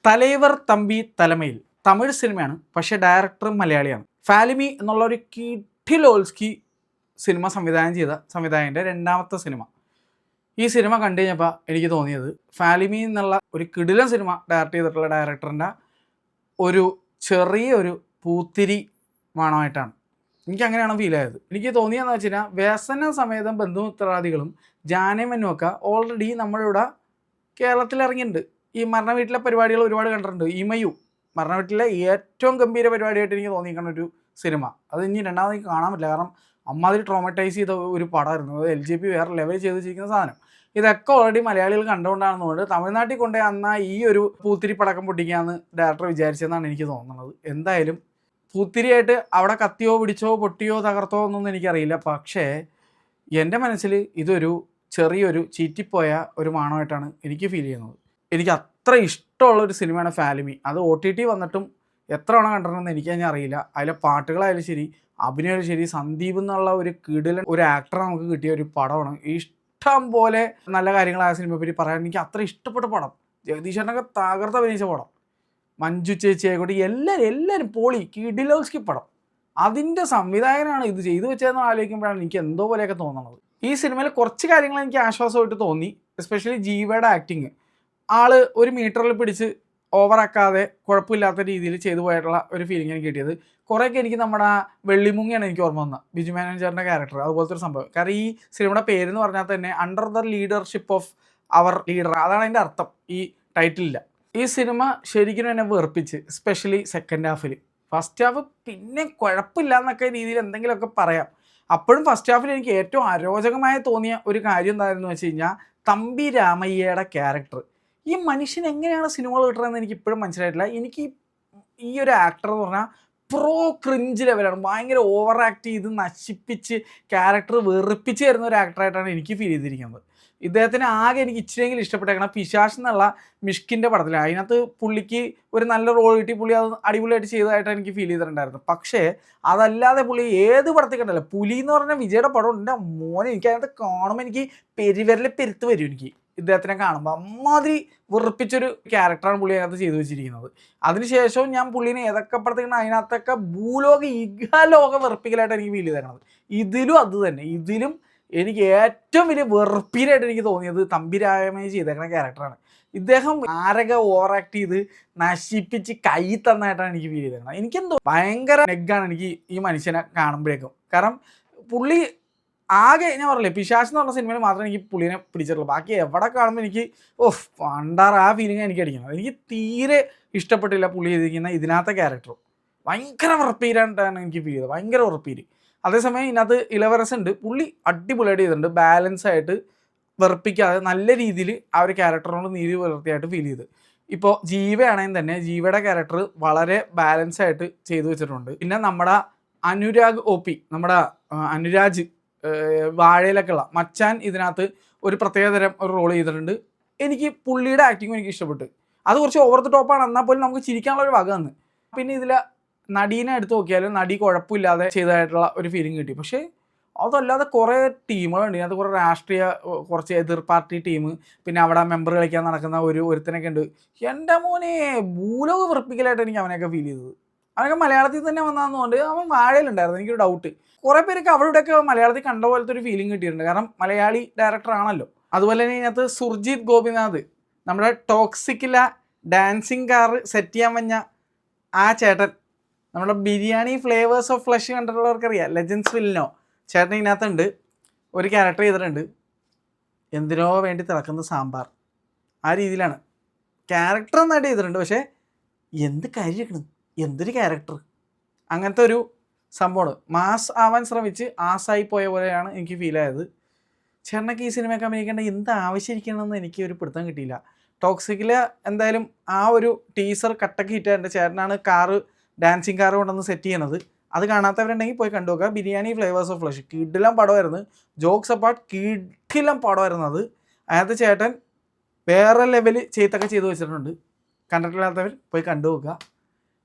തലൈവർ തമ്പി തലമയിൽ തമിഴ് സിനിമയാണ്, പക്ഷേ ഡയറക്ടർ മലയാളിയാണ്. ഫാലിമി എന്നുള്ള ഒരു കിഡിലോൾസ്കി സിനിമ സംവിധാനം ചെയ്ത സംവിധായകൻ്റെ രണ്ടാമത്തെ സിനിമ. ഈ സിനിമ കണ്ടു കഴിഞ്ഞപ്പോൾ എനിക്ക് തോന്നിയത് ഫാലിമി എന്നുള്ള ഒരു കിടിലൻ സിനിമ ഡയറക്റ്റ് ചെയ്തിട്ടുള്ള ഡയറക്ടറിൻ്റെ ഒരു ചെറിയൊരു പൂത്തിരി മണമായിട്ടാണ്. എനിക്ക് അങ്ങനെയാണ് ഫീൽ ആയത്. എനിക്ക് തോന്നിയതെന്ന് വെച്ച് കഴിഞ്ഞാൽ വ്യസന സമേതം ബന്ധുമിത്രാദികളും ജാനമനുമൊക്കെ ഓൾറെഡി നമ്മളിവിടെ കേരളത്തിൽ ഇറങ്ങിയിട്ടുണ്ട്. ഈ മരണ വീട്ടിലെ പരിപാടികൾ ഒരുപാട് കണ്ടിട്ടുണ്ട്. ഇമയു മരണ വീട്ടിലെ ഏറ്റവും ഗംഭീര പരിപാടിയായിട്ട് എനിക്ക് തോന്നിയിരിക്കുന്ന ഒരു സിനിമ. അത് ഇനി രണ്ടാമത് എനിക്ക് കാണാൻ പറ്റില്ല, കാരണം അമ്മാതിരി ട്രോമറ്റൈസ് ചെയ്ത ഒരു പടമായിരുന്നു. അത് LGP വേറെ ലെവൽ ചെയ്ത് വെച്ചിരിക്കുന്ന സാധനം. ഇതൊക്കെ ഓൾറെഡി മലയാളികൾ കണ്ടുകൊണ്ടാണെന്നുകൊണ്ട് തമിഴ്നാട്ടിൽ കൊണ്ടേ അന്നാ ഈ ഒരു പൂത്തിരി പടക്കം പൊട്ടിക്കാമെന്ന് ഡയറക്ടർ വിചാരിച്ചതെന്നാണ് എനിക്ക് തോന്നുന്നത്. എന്തായാലും പൂത്തിരിയായിട്ട് അവിടെ കത്തിയോ പിടിച്ചോ പൊട്ടിയോ തകർത്തോ എന്നൊന്നും എനിക്കറിയില്ല. പക്ഷേ എൻ്റെ മനസ്സിൽ ഇതൊരു ചെറിയൊരു ചീറ്റിപ്പോയ ഒരു മാണമായിട്ടാണ് എനിക്ക് ഫീൽ ചെയ്യുന്നത്. എനിക്ക് അത്ര ഇഷ്ടമുള്ളൊരു സിനിമയാണ് ഫാലിമി. അത് OTT വന്നിട്ടും എത്ര തവണ കണ്ടിട്ടുണ്ടെന്ന് എനിക്ക് തന്നെ അറിയില്ല. അതിലെ പാട്ടുകളായാലും ശരി, അഭിനയമായാലും ശരി, സന്ദീപ് എന്നുള്ള ഒരു കിടിലൻ ഒരു ആക്ടറെ നമുക്ക് കിട്ടിയ ഒരു പടമാണ്. ഇഷ്ടം പോലെ നല്ല കാര്യങ്ങളായ സിനിമയെ പറ്റി പറയാൻ എനിക്ക് അത്ര ഇഷ്ടപ്പെട്ട പടം. ജഗദീശനൊക്കെ തകർത്ത് അഭിനയിച്ച പടം. മഞ്ജു ചേച്ചി ആയിക്കോട്ടെ, എല്ലാവരും പോളി കിഡിലോസ്കി പടം. അതിൻ്റെ സംവിധായകനാണ് ഇത് ചെയ്തു വെച്ചതെന്ന് ആലോചിക്കുമ്പോഴാണ് എനിക്ക് എന്തോ പോലെയൊക്കെ തോന്നുന്നത്. ഈ സിനിമയിൽ കുറച്ച് കാര്യങ്ങൾ എനിക്ക് ആശ്വാസമായിട്ട് തോന്നി. എസ്പെഷ്യലി ജീവയുടെ ആക്ടിങ്. ആള് ഒരു മീറ്ററിൽ പിടിച്ച് ഓവറാക്കാതെ കുഴപ്പമില്ലാത്ത രീതിയിൽ ചെയ്തു പോയിട്ടുള്ള ഒരു ഫീലിംഗ് എനിക്ക് കിട്ടിയത്. കുറേയൊക്കെ എനിക്ക് നമ്മുടെ വെള്ളിമുങ്ങിയാണ് എനിക്ക് ഓർമ്മ വന്നത്, ബിജു മാനേജറിൻ്റെ ക്യാരക്ടർ, അതുപോലത്തെ ഒരു സംഭവം. കാരണം ഈ സിനിമയുടെ പേരെന്ന് പറഞ്ഞാൽ തന്നെ under the leadership of our leader, അതാണ് അതിൻ്റെ അർത്ഥം ഈ ടൈറ്റിലില്ല. ഈ സിനിമ ശരിക്കും എന്നെ വെറുപ്പിച്ച്, എസ്പെഷ്യലി സെക്കൻഡ് ഹാഫിൽ. ഫസ്റ്റ് ഹാഫ് പിന്നെ കുഴപ്പമില്ല എന്നൊക്കെ രീതിയിൽ എന്തെങ്കിലുമൊക്കെ പറയാം. അപ്പോഴും ഫസ്റ്റ് ഹാഫിൽ എനിക്ക് ഏറ്റവും അരോചകമായി തോന്നിയ ഒരു കാര്യം എന്തായിരുന്നു വെച്ച് കഴിഞ്ഞാൽ തമ്പി രാമയ്യയുടെ ക്യാരക്ടർ. ഈ മനുഷ്യൻ എങ്ങനെയാണ് സിനിമകൾ കിട്ടുന്നതെന്ന് എനിക്ക് ഇപ്പോഴും മനസ്സിലായിട്ടില്ല. എനിക്ക് ഈ ഒരു ആക്ടർ എന്ന് പറഞ്ഞാൽ പ്രോ ക്രിഞ്ച് ലെവലാണ്. ഭയങ്കര ഓവർ ആക്ട് ചെയ്ത് നശിപ്പിച്ച് ക്യാരക്ടർ വെറുപ്പിച്ച് തരുന്ന ഒരു ആക്ടറായിട്ടാണ് എനിക്ക് ഫീൽ ചെയ്തിരിക്കുന്നത്. ഇദ്ദേഹത്തിന് ആകെ എനിക്ക് ഇച്ചിരിയെങ്കിലും ഇഷ്ടപ്പെട്ടേക്കണം പിശാശ് എന്നുള്ള മിഷ്കിൻ്റെ പടത്തിൽ. അതിനകത്ത് പുള്ളിക്ക് ഒരു നല്ല റോൾ കിട്ടി, പുള്ളി അത് അടിപൊളിയായിട്ട് ചെയ്തതായിട്ടാണ് എനിക്ക് ഫീൽ ചെയ്തിട്ടുണ്ടായിരുന്നു. പക്ഷേ അതല്ലാതെ പുള്ളി ഏത് പടത്തിൽ കണ്ടല്ലോ, പുലി എന്ന് പറഞ്ഞ വിജയുടെ പടം എൻ്റെ മോനെ, എനിക്ക് അതിനകത്ത് കാണുമ്പോൾ എനിക്ക് പെരുവിരൽ പെരുത്ത് വരും. എനിക്ക് ഇദ്ദേഹത്തിനെ കാണുമ്പോൾ അമ്മാതിരി വെറുപ്പിച്ചൊരു ക്യാരക്ടറാണ് പുള്ളി അതിനകത്ത് ചെയ്തു വെച്ചിരിക്കുന്നത്. അതിനുശേഷവും ഞാൻ പുള്ളീനെ ഏതൊക്കെ പടത്തേക്കാണ് അതിനകത്തൊക്കെ ഭൂലോക ഇഹലോക വെറുപ്പിക്കലായിട്ട് എനിക്ക് ഫീൽ ചെയ്തേക്കണത്. ഇതിലും അത് തന്നെ. ഇതിലും എനിക്ക് ഏറ്റവും വലിയ വെറുപ്പീരായിട്ട് എനിക്ക് തോന്നിയത് തമ്പിരാമയ്യ ചെയ്തേക്കുന്ന ക്യാരക്ടറാണ്. ഇദ്ദേഹം ആരൊക്കെ ഓവർ ആക്ട് ചെയ്ത് നശിപ്പിച്ച് കൈ തന്നായിട്ടാണ് എനിക്ക് ഫീൽ ചെയ്തേക്കുന്നത്. എനിക്കെന്തോ ഭയങ്കര നെഗ്ഗാണ് എനിക്ക് ഈ മനുഷ്യനെ കാണുമ്പോഴേക്കും. കാരണം പുള്ളി ആകെ ഞാൻ പറഞ്ഞില്ലേ, പിശാച് എന്ന് പറഞ്ഞ സിനിമയിൽ മാത്രമേ എനിക്ക് പുള്ളിനെ പിടിച്ചിട്ടുള്ളൂ. ബാക്കി എവിടെ കാണുമ്പോൾ എനിക്ക് പണ്ടാറ് ആ ഫീലിംഗ് എനിക്ക് അടിക്കുന്നത്. എനിക്ക് തീരെ ഇഷ്ടപ്പെട്ടില്ല പുള്ളി ചെയ്തിരിക്കുന്ന ഇതിനകത്തെ ക്യാരക്ടർ. ഭയങ്കര ഉറപ്പീരായിട്ടാണ് എനിക്ക് ഫീൽ ചെയ്തത്, ഭയങ്കര ഉറപ്പീര്. അതേസമയം ഇതിനകത്ത് ഇലവരസ് ഉണ്ട്, പുള്ളി അടിപൊളിയായിട്ട് ചെയ്തിട്ടുണ്ട്. ബാലൻസ് ആയിട്ട് വെറുപ്പിക്കാതെ നല്ല രീതിയിൽ ആ ഒരു ക്യാരക്ടറിനോട് നീതി പുലർത്തിയായിട്ട് ഫീൽ ചെയ്ത്. ഇപ്പോൾ ജീവയാണെങ്കിൽ തന്നെ ജീവയുടെ ക്യാരക്ടർ വളരെ ബാലൻസ് ആയിട്ട് ചെയ്തു വെച്ചിട്ടുണ്ട്. പിന്നെ നമ്മുടെ അനുരാഗ് OP, നമ്മുടെ അനുരാജ് വാഴയിലൊക്കെ ഉള്ള മച്ചാൻ ഇതിനകത്ത് ഒരു പ്രത്യേകതരം ഒരു റോൾ ചെയ്തിട്ടുണ്ട്. എനിക്ക് പുള്ളിയുടെ ആക്ടിങ്ങും എനിക്ക് ഇഷ്ടപ്പെട്ടു. അത് കുറച്ച് ഓവർ ദ ടോപ്പാണ്, എന്നാൽ പോലും നമുക്ക് ചിരിക്കാനുള്ള ഒരു വക തന്ന്. പിന്നെ ഇതിൽ നടീനെ എടുത്ത് നോക്കിയാലും നടി കുഴപ്പമില്ലാതെ ചെയ്തതായിട്ടുള്ള ഒരു ഫീലിംഗ് കിട്ടി. പക്ഷേ അതല്ലാതെ കുറേ ടീമുകളുണ്ട് ഇതിനകത്ത്. കുറേ രാഷ്ട്രീയ, കുറച്ച് എതിർ പാർട്ടി ടീം, പിന്നെ അവിടെ മെമ്പർ കളിക്കാൻ നടക്കുന്ന ഒരുത്തനൊക്കെ ഉണ്ട്. എൻ്റെ മോനെ ഭൂലോക വെറുപ്പിക്കലായിട്ട് എനിക്ക് അവനെയൊക്കെ ഫീൽ ചെയ്തത്. അവനൊക്കെ മലയാളത്തിൽ തന്നെ വന്നതെന്നുകൊണ്ട് അവൻ വാഴയിലുണ്ടായിരുന്നു. എനിക്കൊരു ഡൗട്ട്. കുറേ പേരൊക്കെ അവരുടെയൊക്കെ മലയാളത്തിൽ കണ്ട പോലത്തെ ഒരു ഫീലിംഗ് കിട്ടിയിട്ടുണ്ട്, കാരണം മലയാളി ഡയറക്ടർ ആണല്ലോ. അതുപോലെ തന്നെ ഇതിനകത്ത് സുർജിത് ഗോപിനാഥ്, നമ്മുടെ ടോക്സിക്കിലെ ഡാൻസിങ് കാർ സെറ്റ് ചെയ്യാൻ വന്ന ആ ചേട്ടൻ, നമ്മുടെ ബിരിയാണി ഫ്ലേവേഴ്സ് ഓഫ് ഫ്ലഷ് കണ്ടിട്ടുള്ളവർക്കറിയാം, ലെജൻസ് വില്ലനോ ചേട്ടൻ ഇതിനകത്തുണ്ട്. ഒരു ക്യാരക്ടർ ചെയ്തിട്ടുണ്ട്, എന്തിനോ വേണ്ടി തിളക്കുന്ന സാമ്പാർ, ആ രീതിയിലാണ് ക്യാരക്ടർ നന്നായിട്ട് ചെയ്തിട്ടുണ്ട്. പക്ഷേ എന്ത് കാര്യമാണ്, എന്തൊരു ക്യാരക്ടർ, അങ്ങനത്തെ ഒരു സംഭവമാണ്. മാസ് ആവാൻ ശ്രമിച്ച് ആസായി പോയ പോലെയാണ് എനിക്ക് ഫീൽ ആയത്. ചേട്ടനൊക്കെ ഈ സിനിമയൊക്കെ അഭിനയിക്കേണ്ട എന്ത് ആവശ്യമിരിക്കണമെന്ന് എനിക്ക് ഒരു പിടുത്തം കിട്ടിയില്ല. ടോക്സിക്കിൽ എന്തായാലും ആ ഒരു ടീസർ കട്ടൊക്കെ ഹിറ്റായിട്ടുണ്ട്. ചേട്ടനാണ് കാറ്, ഡാൻസിങ് കാറ് കൊണ്ടൊന്ന് സെറ്റ് ചെയ്യണത്. അത് കാണാത്തവരുണ്ടെങ്കിൽ പോയി കണ്ടു നോക്കുക. ബിരിയാണി ഫ്ലേവേഴ്സ് ഓഫ് ഫ്ലഷ് കിടിലം പടമായിരുന്നു. ജോക്സ് അപ്പാർട്ട് കിടിലം പടമായിരുന്നു അത്. അതിനകത്ത് ചേട്ടൻ വേറെ ലെവല് ചെയ്തൊക്കെ ചെയ്തു വെച്ചിട്ടുണ്ട്. കണ്ടിട്ടില്ലാത്തവർ പോയി കണ്ടു നോക്കുക.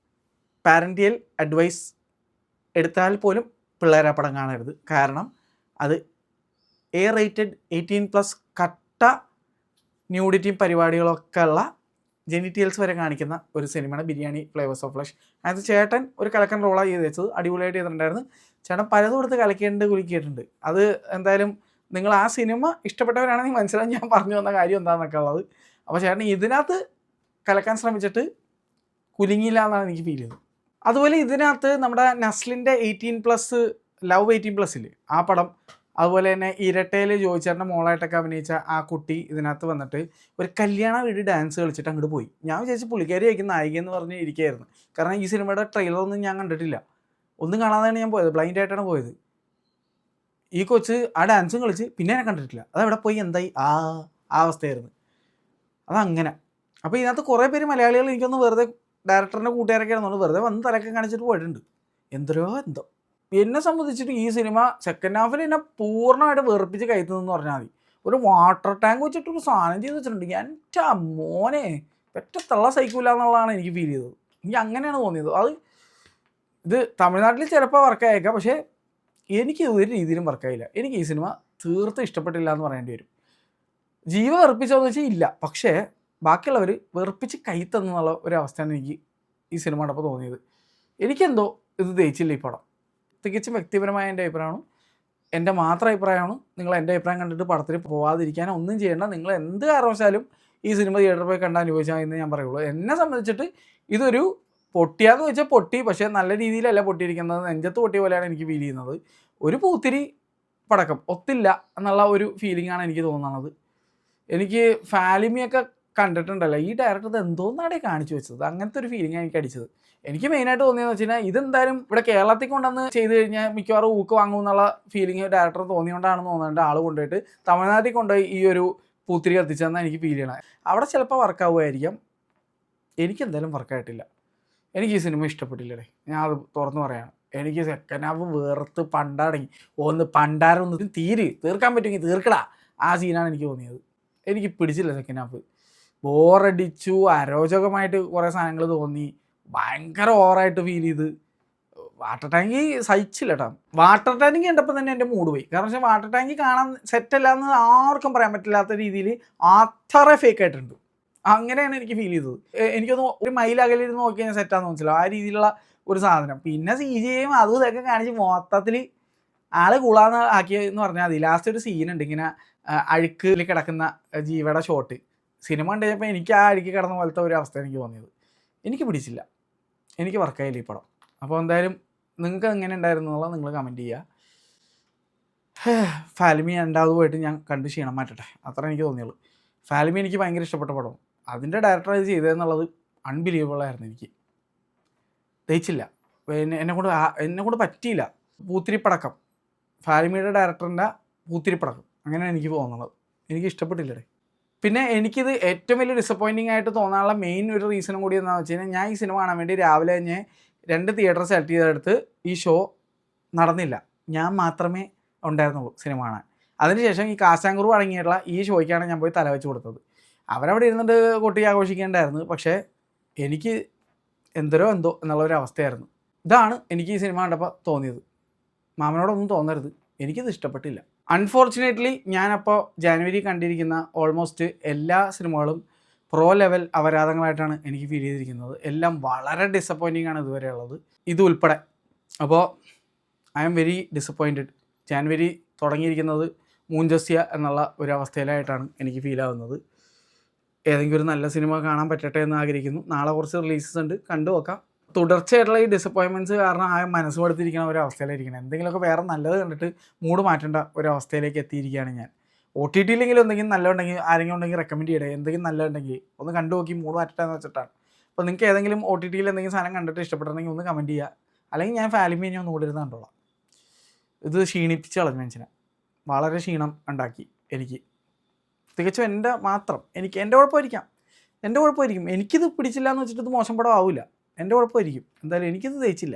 പാരൻറ്റിയൽ അഡ്വൈസ് എടുത്താൽ പോലും പിള്ളേരെ പടം കാണരുത്. കാരണം അത് A-rated 18+ കട്ട ന്യൂഡിറ്റിയും പരിപാടികളൊക്കെ ഉള്ള ജെനിറ്റൽസ് വരെ കാണിക്കുന്ന ഒരു സിനിമയാണ് ബിരിയാണി ഫ്ലേവേഴ്സ് ഓഫ് ഫ്ലഷ്. അത് ചേട്ടൻ ഒരു കലക്കൻ റോളാണ് ചെയ്ത് വെച്ചത്, അടിപൊളിയായിട്ട് ചെയ്തിട്ടുണ്ടായിരുന്നു. ചേട്ടൻ പലതും കൊടുത്ത് കലക്കേണ്ട കുലുക്കിയിട്ടുണ്ട്. അത് എന്തായാലും നിങ്ങൾ ആ സിനിമ ഇഷ്ടപ്പെട്ടവരാണെങ്കിൽ മനസ്സിലായി ഞാൻ പറഞ്ഞു വന്ന കാര്യം എന്താണെന്നൊക്കെ ഉള്ളത്. അപ്പോൾ ചേട്ടൻ ഇതിനകത്ത് കലക്കാൻ ശ്രമിച്ചിട്ട് കുലുങ്ങിയില്ല എന്നാണ് എനിക്ക് ഫീൽ ചെയ്തത്. അതുപോലെ ഇതിനകത്ത് നമ്മുടെ നസ്ലിൻ്റെ 18+ ലവ് 18+ ആ പടം, അതുപോലെ തന്നെ ഇരട്ടയിൽ ജോയിച്ചേട്ടൻ്റെ മോളായിട്ടൊക്കെ അഭിനയിച്ച ആ കുട്ടി ഇതിനകത്ത് വന്നിട്ട് ഒരു കല്യാണ വീട് ഡാൻസ് കളിച്ചിട്ട് അങ്ങോട്ട് പോയി. ഞാൻ വിചാരിച്ചു പുള്ളിക്കാരി ആയിരിക്കും നായിക എന്ന് പറഞ്ഞ് ഇരിക്കുകയായിരുന്നു. കാരണം ഈ സിനിമയുടെ ട്രെയിലറൊന്നും ഞാൻ കണ്ടിട്ടില്ല, ഒന്നും കാണാതെയാണ് ഞാൻ പോയത്, ബ്ലൈൻഡായിട്ടാണ് പോയത്. ഈ കൊച്ച് ആ ഡാൻസും കളിച്ച് പിന്നെ എന്നെ കണ്ടിട്ടില്ല. അതെവിടെ പോയി എന്തായി ആ അവസ്ഥയായിരുന്നു. അതങ്ങനെ. അപ്പോൾ ഇതിനകത്ത് കുറേ പേര് മലയാളികൾ എനിക്കൊന്ന് വെറുതെ ഡയറക്ടറിൻ്റെ കൂട്ടുകാരൊക്കെയാണ് തോന്നുന്നു വെറുതെ വന്ന് തലക്കെ കാണിച്ചിട്ട് പോയിട്ടുണ്ട്. എന്തോ എന്നെ സംബന്ധിച്ചിട്ട് ഈ സിനിമ സെക്കൻഡ് ഹാഫിൽ എന്നെ പൂർണ്ണമായിട്ട് വെറുപ്പിച്ച് കയറ്റുന്നതെന്ന് പറഞ്ഞാൽ മതി. ഒരു വാട്ടർ ടാങ്ക് വെച്ചിട്ടൊരു സാധനം ചെയ്ത് വെച്ചിട്ടുണ്ട്. എൻ്റെ മോനെ പെറ്റ തള്ള സഹിക്കില്ല എന്നുള്ളതാണ് എനിക്ക് ഫീൽ ചെയ്തത്. എനിക്ക് അങ്ങനെയാണ് തോന്നിയത്. ഇത് തമിഴ്നാട്ടിൽ ചിലപ്പോൾ വർക്കായേക്കാം, പക്ഷേ എനിക്ക് ഒരു രീതിയിലും വർക്കായില്ല. എനിക്ക് ഈ സിനിമ തീർത്തും ഇഷ്ടപ്പെട്ടില്ല എന്ന് പറയേണ്ടി വരും. ജീവ വെറുപ്പിച്ചോന്ന് വെച്ചാൽ ഇല്ല, പക്ഷേ ബാക്കിയുള്ളവർ വെറുപ്പിച്ച് കൈത്തെന്നുള്ള ഒരു അവസ്ഥയാണ് എനിക്ക് ഈ സിനിമ കണ്ടപ്പോൾ തോന്നിയത്. എനിക്കെന്തോ ഇത് ദഹിച്ചില്ല ഈ പടം. തികച്ചും വ്യക്തിപരമായ എൻ്റെ അഭിപ്രായമാണ്, എൻ്റെ മാത്രം അഭിപ്രായമാണ്. നിങ്ങൾ എൻ്റെ അഭിപ്രായം കണ്ടിട്ട് പടത്തിൽ പോകാതിരിക്കാനോ ഒന്നും ചെയ്യേണ്ട. നിങ്ങൾ എന്ത് കാരണവശാലും ഈ സിനിമ തിയേറ്ററിൽ പോയി കണ്ടാൽ അനുഭവിച്ചാൽ എന്ന് ഞാൻ പറയുള്ളൂ. എന്നെ സംബന്ധിച്ചിട്ട് ഇതൊരു പൊട്ടിയാന്ന് വെച്ചാൽ പൊട്ടി, പക്ഷേ നല്ല രീതിയിലല്ല പൊട്ടിയിരിക്കുന്നത്, നെഞ്ചത്ത് പൊട്ടിയ പോലെയാണ് എനിക്ക് ഫീൽ ചെയ്യുന്നത്. ഒരു പൂത്തിരി പടക്കം ഒത്തില്ല എന്നുള്ള ഒരു ഫീലിംഗാണ് എനിക്ക് തോന്നുന്നത്. എനിക്ക് ഫാലിമിയൊക്കെ കണ്ടിട്ടുണ്ടല്ലോ, ഈ ഡയറക്ടർ ഇത് എന്തോന്നാടെ കാണിച്ചു വെച്ചത്, അങ്ങനത്തെ ഒരു ഫീലിംഗാണ് എനിക്ക് അടിച്ചത്. എനിക്ക് മെയിനായിട്ട് തോന്നിയെന്ന് വെച്ച് കഴിഞ്ഞാൽ ഇതെന്തായാലും ഇവിടെ കേരളത്തിൽ കൊണ്ടുവന്ന് ചെയ്ത് കഴിഞ്ഞാൽ മിക്കവാറും ഊക്ക് വാങ്ങും എന്നുള്ള ഫീലിംഗ് ഡയറക്ടർ തോന്നിയോണ്ടാണെന്ന് തോന്നുന്നുണ്ട്. ആൾ കൊണ്ടുപോയിട്ട് തമിഴ്നാട്ടിൽ കൊണ്ടുപോയി ഈ ഒരു പൂത്തിരി കത്തിച്ചെന്നാൽ എനിക്ക് ഫീൽ ചെയ്യണം. അവിടെ ചിലപ്പോൾ വർക്കാവുമായിരിക്കാം, എനിക്കെന്തായാലും വർക്കായിട്ടില്ല. എനിക്ക് ഈ സിനിമ ഇഷ്ടപ്പെട്ടില്ലേ, ഞാൻ അത് തുറന്നു പറയാണ്. എനിക്ക് സെക്കൻഡ് ഹാഫ് വെറുത്ത് പണ്ടാടങ്ങി പണ്ടാരൊന്നും തീർക്കാൻ പറ്റുമെങ്കിൽ തീർക്കടാ, ആ സീനാണ് എനിക്ക് തോന്നിയത്. എനിക്ക് പിടിച്ചില്ല സെക്കൻഡ് ഹാഫ്. ബോറടിച്ചു, അരോചകമായിട്ട് കുറേ സാധനങ്ങൾ തോന്നി, ഭയങ്കര ഓവറായിട്ട് ഫീൽ ചെയ്ത്. വാട്ടർ ടാങ്കി സഹിച്ചില്ല കേട്ടോ. വാട്ടർ ടാങ്കി കണ്ടപ്പോൾ തന്നെ എൻ്റെ മൂഡ് പോയി. കാരണം വെച്ചാൽ വാട്ടർ ടാങ്കി കാണാൻ സെറ്റല്ല എന്ന് ആർക്കും പറയാൻ പറ്റില്ലാത്ത രീതിയിൽ അത്ര ഫേക്ക് ആയിട്ടുണ്ട്. അങ്ങനെയാണ് എനിക്ക് ഫീൽ ചെയ്തത്. എനിക്കൊന്ന് ഒരു മൈൽ അകലിരുന്ന് നോക്കി കഴിഞ്ഞാൽ സെറ്റാന്ന് മനസ്സിലാവും, ആ രീതിയിലുള്ള ഒരു സാധനം. പിന്നെ CGIയും അതും ഇതൊക്കെ കാണിച്ച് മൊത്തത്തിൽ ആള് കൂളാന്ന് ആക്കിയെന്ന് പറഞ്ഞാൽ മതി. ലാസ്റ്റ് ഒരു സീനുണ്ട്, ഇങ്ങനെ അഴുക്കിൽ കിടക്കുന്ന ജീവയുടെ ഷോട്ട്. സിനിമ കണ്ടു കഴിഞ്ഞപ്പോൾ എനിക്ക് ആ അഴുക്കി കിടന്ന പോലത്തെ ഒരു അവസ്ഥ എനിക്ക് തോന്നിയത്. എനിക്ക് പിടിച്ചില്ല, എനിക്ക് വർക്കായില്ല ഈ പടം. അപ്പോൾ എന്തായാലും നിങ്ങൾക്ക് എങ്ങനെ ഉണ്ടായിരുന്നു എന്നുള്ളത് നിങ്ങൾ കമൻറ്റ് ചെയ്യുക. ഫാലിമി രണ്ടാമത് പോയിട്ട് ഞാൻ കണ്ട് ക്ഷീണം മാറ്റട്ടെ, അത്ര എനിക്ക് തോന്നിയുള്ളൂ. ഫാലിമി എനിക്ക് ഭയങ്കര ഇഷ്ടപ്പെട്ട പടം. അതിൻ്റെ ഡയറക്ടർ ഇത് ചെയ്തതെന്നുള്ളത് അൺബിലീവബിൾ ആയിരുന്നു. എനിക്ക് ദഹിച്ചില്ല, എന്നെക്കൊണ്ട് പറ്റിയില്ല. പൂത്തിരിപ്പടക്കം, ഫാലിമിയുടെ ഡയറക്ടറിൻ്റെ പൂത്തിരിപ്പടക്കം, അങ്ങനെയാണ് എനിക്ക് തോന്നുന്നത്. എനിക്ക് ഇഷ്ടപ്പെട്ടില്ലേ. പിന്നെ എനിക്കിത് ഏറ്റവും വലിയ ഡിസപ്പോയിൻറ്റിംഗ് ആയിട്ട് തോന്നാനുള്ള മെയിൻ ഒരു റീസണും കൂടി എന്താണെന്ന് വെച്ച് കഴിഞ്ഞാൽ, ഞാൻ ഈ സിനിമ കാണാൻ വേണ്ടി രാവിലെ തന്നെ 2 തിയേറ്റർ സെലക്ട് ചെയ്തെടുത്ത് ഈ ഷോ നടന്നില്ല, ഞാൻ മാത്രമേ ഉണ്ടായിരുന്നുള്ളൂ സിനിമ കാണാൻ. അതിനുശേഷം ഈ കാശാങ്കുറു അടങ്ങിയിട്ടുള്ള ഈ ഷോയ്ക്കാണ് ഞാൻ പോയി തലവെച്ച് കൊടുത്തത്. അവരവിടെ ഇരുന്നിട്ട് കൊട്ടി ആഘോഷിക്കേണ്ടായിരുന്നു, പക്ഷേ എനിക്ക് എന്തോ എന്നുള്ളൊരു അവസ്ഥയായിരുന്നു. ഇതാണ് എനിക്ക് ഈ സിനിമ കണ്ടപ്പോൾ തോന്നിയത്. മാമനോടൊന്നും തോന്നരുത്, എനിക്കിത് ഇഷ്ടപ്പെട്ടില്ല. അൺഫോർച്ചുനേറ്റ്ലി ഞാനപ്പോൾ ജാനുവരി കണ്ടിരിക്കുന്ന ഓൾമോസ്റ്റ് എല്ലാ സിനിമകളും പ്രോ ലെവൽ അപരാധങ്ങളായിട്ടാണ് എനിക്ക് ഫീൽ ചെയ്തിരിക്കുന്നത്. എല്ലാം വളരെ ഡിസപ്പോയിൻറ്റിംഗ് ആണ് ഇതുവരെ ഉള്ളത്, ഇത് ഉൾപ്പെടെ. അപ്പോൾ I am very disappointed. January തുടങ്ങിയിരിക്കുന്നത് മൂഞ്ചസ്യ എന്നുള്ള ഒരു അവസ്ഥയിലായിട്ടാണ് എനിക്ക് ഫീൽ ആവുന്നത്. ഏതെങ്കിലും ഒരു നല്ല സിനിമ കാണാൻ പറ്റട്ടെ എന്ന് ആഗ്രഹിക്കുന്നു. നാളെ കുറച്ച് റിലീസസ് ഉണ്ട്, കണ്ടു നോക്കാം. തുടർച്ചയായിട്ടുള്ള ഈ ഡിസപ്പോയിൻമെൻറ്റ്സ് കാരണം ആ മനസ്സ് കൊടുത്തിരിക്കുന്ന ഒരു അവസ്ഥയിലായിരിക്കണം. എന്തെങ്കിലുമൊക്കെ വേറെ നല്ലത് കണ്ടിട്ട് മൂഡ് മാറ്റേണ്ട ഒരു അവസ്ഥയിലേക്ക് എത്തിയിരിക്കുകയാണ് ഞാൻ. OTTയിലെങ്കിലും എന്തെങ്കിലും നല്ലതുണ്ടെങ്കിൽ ആരെങ്കിലും ഉണ്ടെങ്കിൽ റെക്കമെൻഡ് ചെയ്യണേ. എന്തെങ്കിലും നല്ലതുണ്ടെങ്കിൽ ഒന്ന് കണ്ടു നോക്കി മൂഡ് മാറ്റട്ടെ എന്ന് വെച്ചിട്ടാണ്. അപ്പോൾ നിങ്ങൾക്ക് ഏതെങ്കിലും OTTയിൽ എന്തെങ്കിലും സാധനം കണ്ടിട്ട് ഇഷ്ടപ്പെട്ടിട്ടുണ്ടെങ്കിൽ ഒന്ന് കമൻറ്റ് ചെയ്യുക. അല്ലെങ്കിൽ ഞാൻ ഫാലിമീനെ ഒന്ന് ഓടിരുന്ന് കണ്ടോളാം. ഇത് ക്ഷീണിപ്പിച്ച് കളഞ്ഞ മനുഷ്യനെ, വളരെ ക്ഷീണം ഉണ്ടാക്കി എനിക്ക്. തികച്ചും എൻ്റെ കുഴപ്പമായിരിക്കും. എനിക്കിത് പിടിച്ചില്ല എന്ന് വെച്ചിട്ട് ഇത് മോശം പടം ആവില്ല, എൻ്റെ കുഴപ്പമായിരിക്കും. എന്തായാലും എനിക്കിത് ദഹിച്ചില്ല.